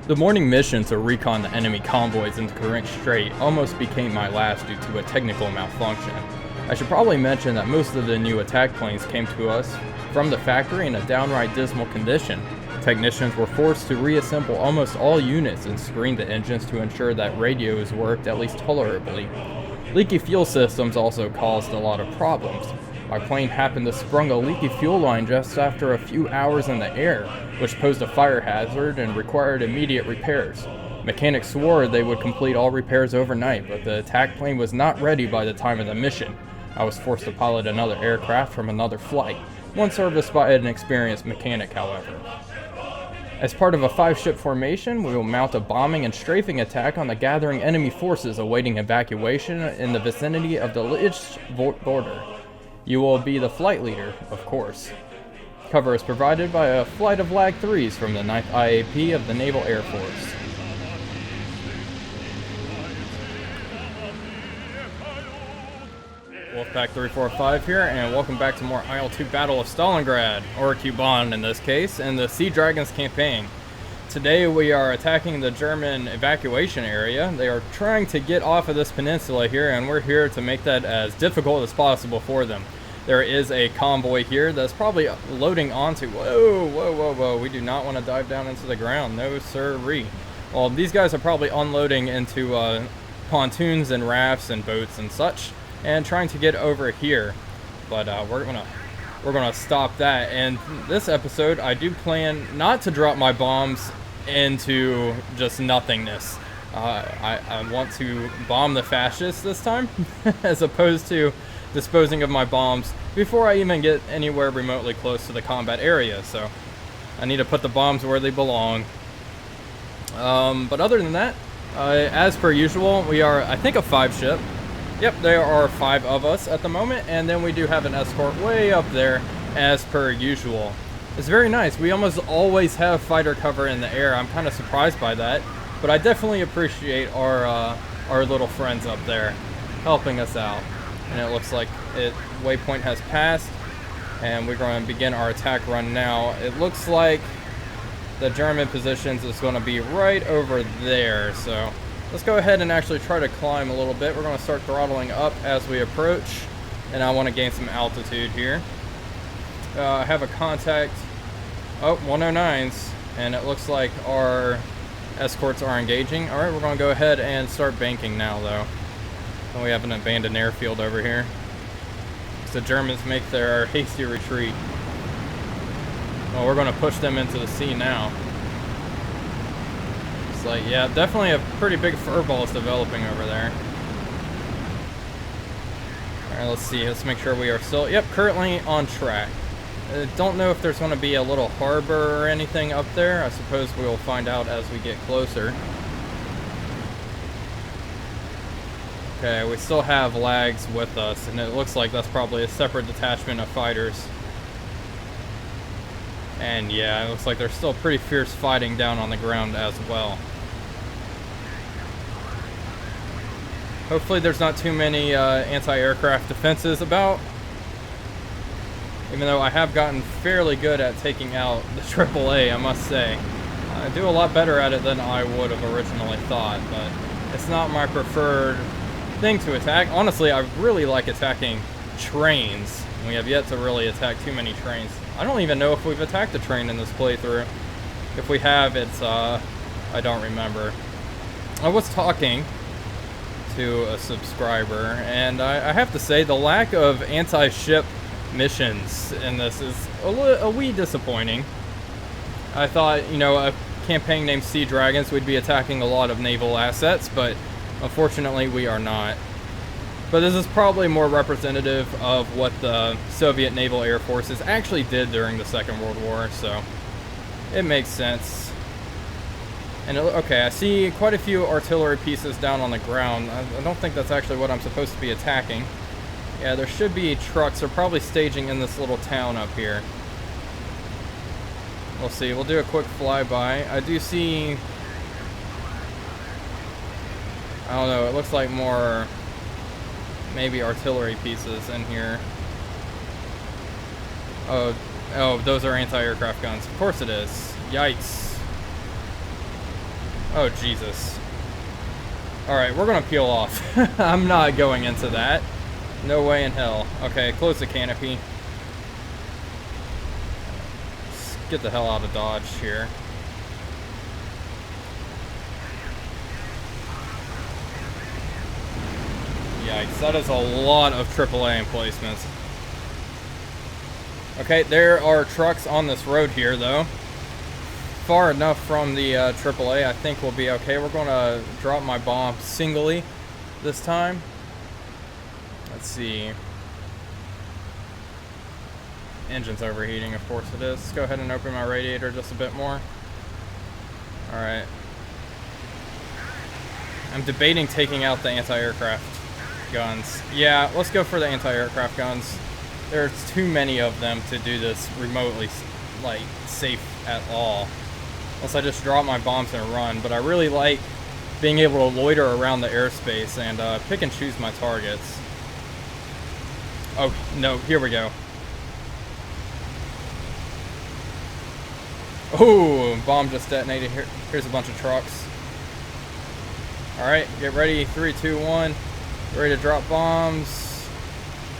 The morning mission to recon the enemy convoys into Corinth Strait almost became my last due to a technical malfunction. I should probably mention that most of the new attack planes came to us from the factory in a downright dismal condition. Technicians were forced to reassemble almost all units and screen the engines to ensure that radios worked at least tolerably. Leaky fuel systems also caused a lot of problems. My plane happened to sprung a leaky fuel line just after a few hours in the air, which posed a fire hazard and required immediate repairs. Mechanics swore they would complete all repairs overnight, but the attack plane was not ready by the time of the mission. I was forced to pilot another aircraft from another flight, one serviced by an experienced mechanic, however. As part of a 5-ship formation, we will mount a bombing and strafing attack on the gathering enemy forces awaiting evacuation in the vicinity of the Litch border. You will be the flight leader, of course. Cover is provided by a flight of Lag 3s from the 9th IAP of the Naval Air Force. Wolfpack 345 here, and welcome back to more IL-2 Battle of Stalingrad, or Kuban in this case, in the Sea Dragons campaign. Today we are attacking the German evacuation area. They are trying to get off of this peninsula here, and we're here to make that as difficult as possible for them. There is a convoy here that's probably loading onto... Whoa. We do not want to dive down into the ground. No sirree. Well, these guys are probably unloading into pontoons and rafts and boats and such, and trying to get over here. But we're gonna stop that. And this episode, I do plan not to drop my bombs into just nothingness. I want to bomb the fascists this time, as opposed to disposing of my bombs before I even get anywhere remotely close to the combat area. So I need to put the bombs where they belong. But other than that, as per usual, we are, I think, a 5-ship. Yep, there are 5 of us at the moment, and then we do have an escort way up there, as per usual. It's very nice. We almost always have fighter cover in the air. I'm kind of surprised by that, but I definitely appreciate our little friends up there helping us out. And it looks like waypoint has passed, and we're going to begin our attack run now. It looks like the German positions is going to be right over there, so let's go ahead and actually try to climb a little bit. We're going to start throttling up as we approach, and I want to gain some altitude here. I have a contact, 109s, and it looks like our escorts are engaging. Alright, we're going to go ahead and start banking now, though. And we have an abandoned airfield over here. So the Germans make their hasty retreat. Well, we're going to push them into the sea now. It's like, yeah, definitely a pretty big furball is developing over there. Alright, let's see. Let's make sure we are still, currently on track. Don't know if there's going to be a little harbor or anything up there. I suppose we'll find out as we get closer. Okay, we still have lags with us, and it looks like that's probably a separate detachment of fighters. And yeah, it looks like there's still pretty fierce fighting down on the ground as well. Hopefully there's not too many anti-aircraft defenses about. Even though I have gotten fairly good at taking out the AAA, I must say. I do a lot better at it than I would have originally thought, but it's not my preferred thing to attack. Honestly, I really like attacking trains. We have yet to really attack too many trains. I don't even know if we've attacked a train in this playthrough. If we have, it's, I don't remember. I was talking to a subscriber, and I have to say the lack of anti-ship missions in this is a wee disappointing. I thought, a campaign named Sea Dragons we'd be attacking a lot of naval assets, but unfortunately we are not. But this is probably more representative of what the Soviet Naval Air Forces actually did during the Second World War, so it makes sense. And okay, I see quite a few artillery pieces down on the ground. I don't think that's actually what I'm supposed to be attacking. Yeah, there should be trucks. They're probably staging in this little town up here. We'll see. We'll do a quick flyby. I do see... I don't know. It looks like more... maybe artillery pieces in here. Oh, those are anti-aircraft guns. Of course it is. Yikes. Oh, Jesus. Alright, we're gonna peel off. I'm not going into that. No way in hell. Okay, close the canopy. Let's get the hell out of Dodge here. Yikes, that is a lot of AAA emplacements. Okay, there are trucks on this road here, though. Far enough from the AAA, I think we'll be okay. We're going to drop my bomb singly this time. Let's see. Engine's overheating, of course it is. Let's go ahead and open my radiator just a bit more. Alright. I'm debating taking out the anti-aircraft guns. Yeah, let's go for the anti-aircraft guns. There's too many of them to do this remotely, like, safe at all. Unless I just drop my bombs and run. But I really like being able to loiter around the airspace and pick and choose my targets. Oh, no, here we go. Oh, bomb just detonated. Here's a bunch of trucks. Alright, get ready. 3, 2, 1. Ready to drop bombs.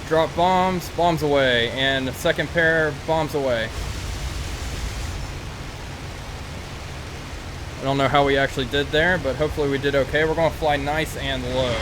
Drop bombs. Bombs away. And the second pair, bombs away. I don't know how we actually did there, but hopefully we did okay. We're going to fly nice and low.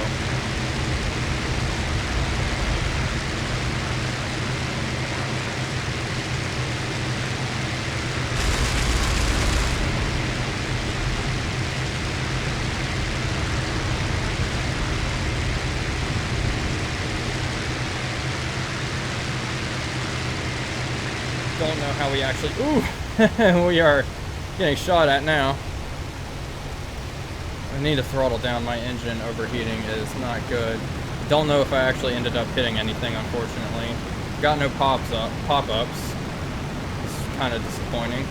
Don't know how we actually... Ooh! We are getting shot at now. I need to throttle down. My engine overheating is not good. Don't know if I actually ended up hitting anything, unfortunately. Got no pop-ups. It's kind of disappointing.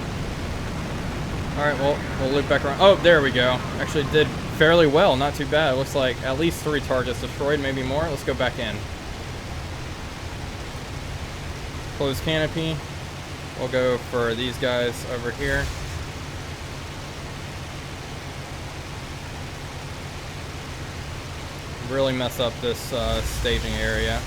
Alright, well, we'll loop back around. Oh, there we go. Actually did fairly well. Not too bad. It looks like at least 3 targets destroyed, maybe more. Let's go back in. Close canopy. We'll go for these guys over here. Really mess up this staging area.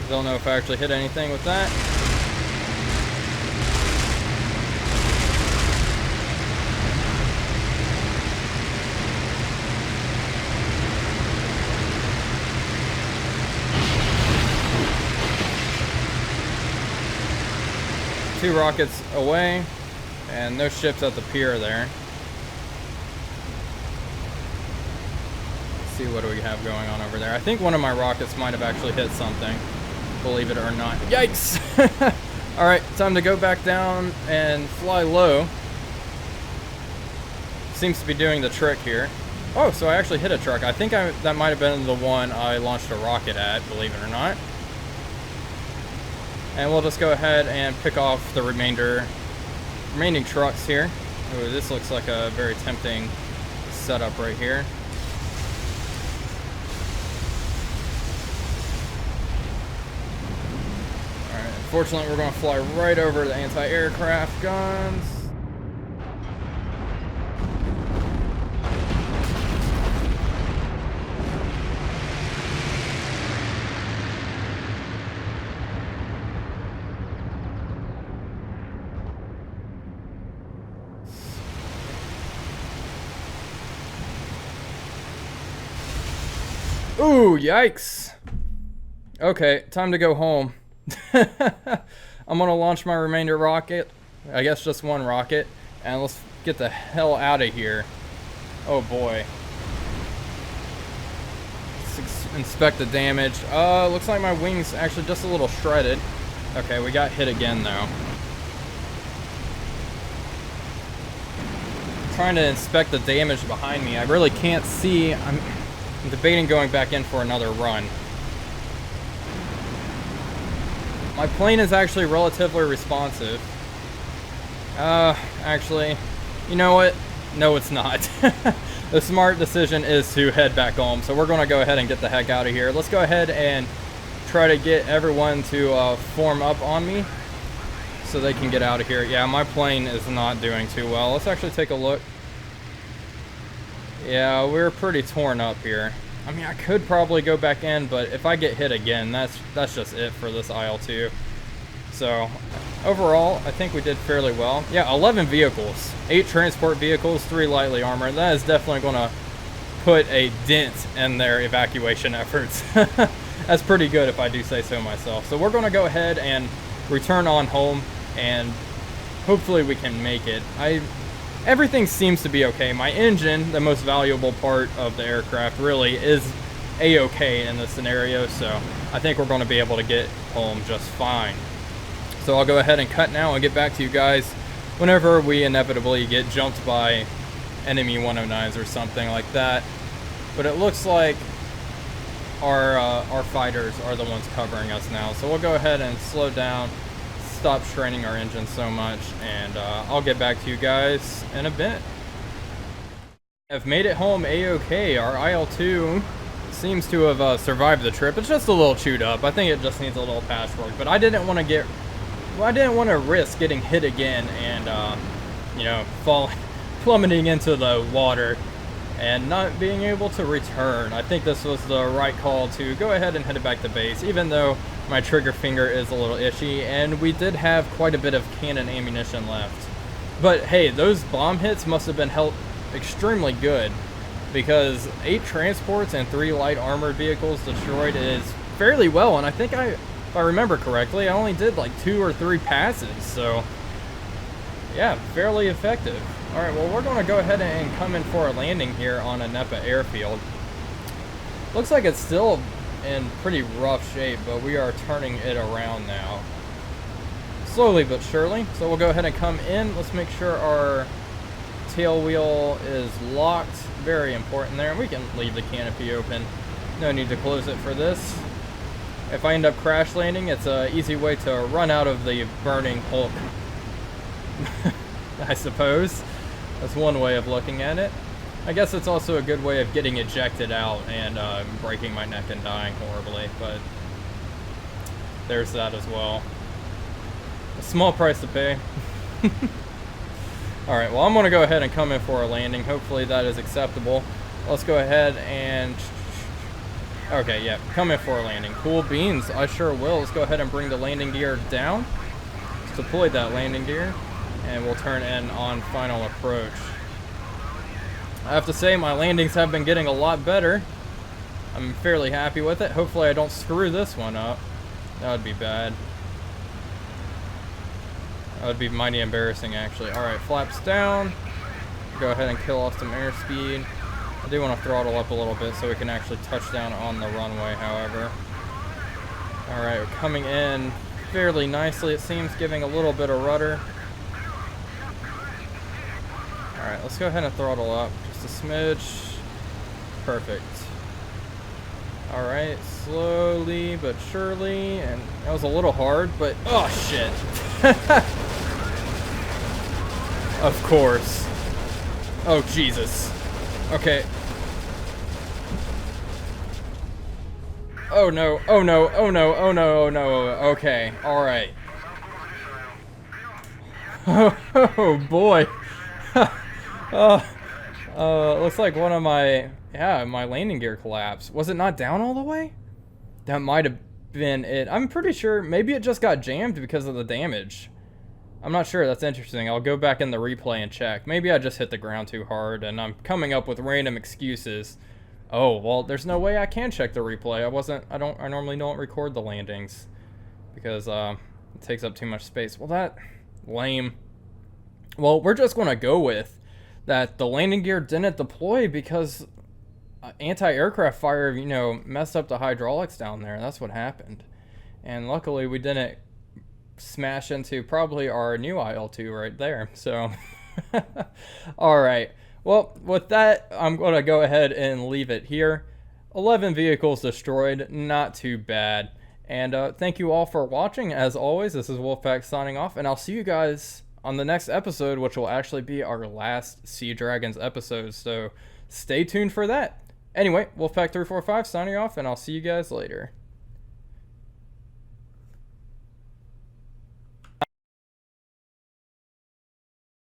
Don't know if I actually hit anything with that. Two rockets away, and no ships at the pier there. Let's see, what do we have going on over there? I think one of my rockets might have actually hit something, believe it or not. Yikes! Alright, time to go back down and fly low. Seems to be doing the trick here. Oh, so I actually hit a truck. I think that might have been the one I launched a rocket at, believe it or not. And we'll just go ahead and pick off the remaining trucks here. Ooh, this looks like a very tempting setup right here. Alright, unfortunately we're going to fly right over the anti-aircraft guns. Ooh, yikes. Okay, time to go home. I'm gonna launch my remainder rocket. I guess just one rocket. And let's get the hell out of here. Oh boy. Let's inspect the damage. Looks like my wing's actually just a little shredded. Okay, we got hit again though. I'm trying to inspect the damage behind me. I really can't see. I'm debating going back in for another run. My plane is actually relatively responsive. Actually, you know what? No, it's not. The smart decision is to head back home. So we're going to go ahead and get the heck out of here. Let's go ahead and try to get everyone to form up on me so they can get out of here. Yeah, my plane is not doing too well. Let's actually take a look. Yeah, we're pretty torn up here. I mean, I could probably go back in, but if I get hit again, that's just it for this IL-2. So, overall, I think we did fairly well. Yeah, 11 vehicles. 8 transport vehicles, 3 lightly armored. That is definitely going to put a dent in their evacuation efforts. That's pretty good if I do say so myself. So we're going to go ahead and return on home, and hopefully we can make it. Everything seems to be okay. My engine, the most valuable part of the aircraft, really is a-okay in this scenario, so I think we're going to be able to get home just fine. So I'll go ahead and cut now and get back to you guys whenever we inevitably get jumped by enemy 109s or something like that. But it looks like our fighters are the ones covering us now. So we'll go ahead and slow down, stop straining our engine so much, and I'll get back to you guys in a bit. I've made it home a-okay. Our IL-2 seems to have survived the trip. It's just a little chewed up. I think it just needs a little patchwork, but I didn't want to risk getting hit again and you know, plummeting into the water and not being able to return. I think this was the right call to go ahead and head back to base, even though my trigger finger is a little itchy, and we did have quite a bit of cannon ammunition left. But hey, those bomb hits must have been held extremely good, because 8 transports and 3 light armored vehicles destroyed is fairly well, and I think if I remember correctly, I only did like 2 or 3 passes, so yeah, fairly effective. Alright, well, we're going to go ahead and come in for a landing here on Anepa Airfield. Looks like it's still in pretty rough shape, but we are turning it around now. Slowly but surely. So we'll go ahead and come in. Let's make sure our tail wheel is locked. Very important there. And we can leave the canopy open. No need to close it for this. If I end up crash landing, it's an easy way to run out of the burning Hulk. I suppose. That's one way of looking at it. I guess it's also a good way of getting ejected out and breaking my neck and dying horribly, but there's that as well. A small price to pay. Alright, well, I'm going to go ahead and come in for a landing. Hopefully that is acceptable. Let's go ahead and... Okay, yeah, come in for a landing. Cool beans, I sure will. Let's go ahead and bring the landing gear down. Let's deploy that landing gear, and we'll turn in on final approach. I have to say, my landings have been getting a lot better. I'm fairly happy with it. Hopefully I don't screw this one up. That would be bad. That would be mighty embarrassing, actually. Alright, flaps down. Go ahead and kill off some airspeed. I do want to throttle up a little bit so we can actually touch down on the runway, however. Alright, we're coming in fairly nicely, it seems, giving a little bit of rudder. Alright, let's go ahead and throttle up just a smidge. Perfect. Alright, slowly but surely, and that was a little hard, but oh shit. Of course. Oh Jesus. Okay. Oh no, oh no, oh no, oh no, oh no, okay, alright. Oh boy. Looks like one of my landing gear collapsed. Was it not down all the way? That might have been it. I'm pretty sure maybe it just got jammed because of the damage. I'm not sure. That's interesting. I'll go back in the replay and check. Maybe I just hit the ground too hard and I'm coming up with random excuses. Oh, well, there's no way I can check the replay. I normally don't record the landings because it takes up too much space. Well, that lame. Well, we're just going to go with that the landing gear didn't deploy because anti-aircraft fire, you know, messed up the hydraulics down there. That's what happened. And luckily we didn't smash into probably our new IL-2 right there. So, all right. Well, with that, I'm going to go ahead and leave it here. 11 vehicles destroyed. Not too bad. And thank you all for watching. As always, this is Wolfpack signing off, and I'll see you guys on the next episode, which will actually be our last Sea Dragons episode. So stay tuned for that. Anyway, Wolfpack345 signing off, and I'll see you guys later.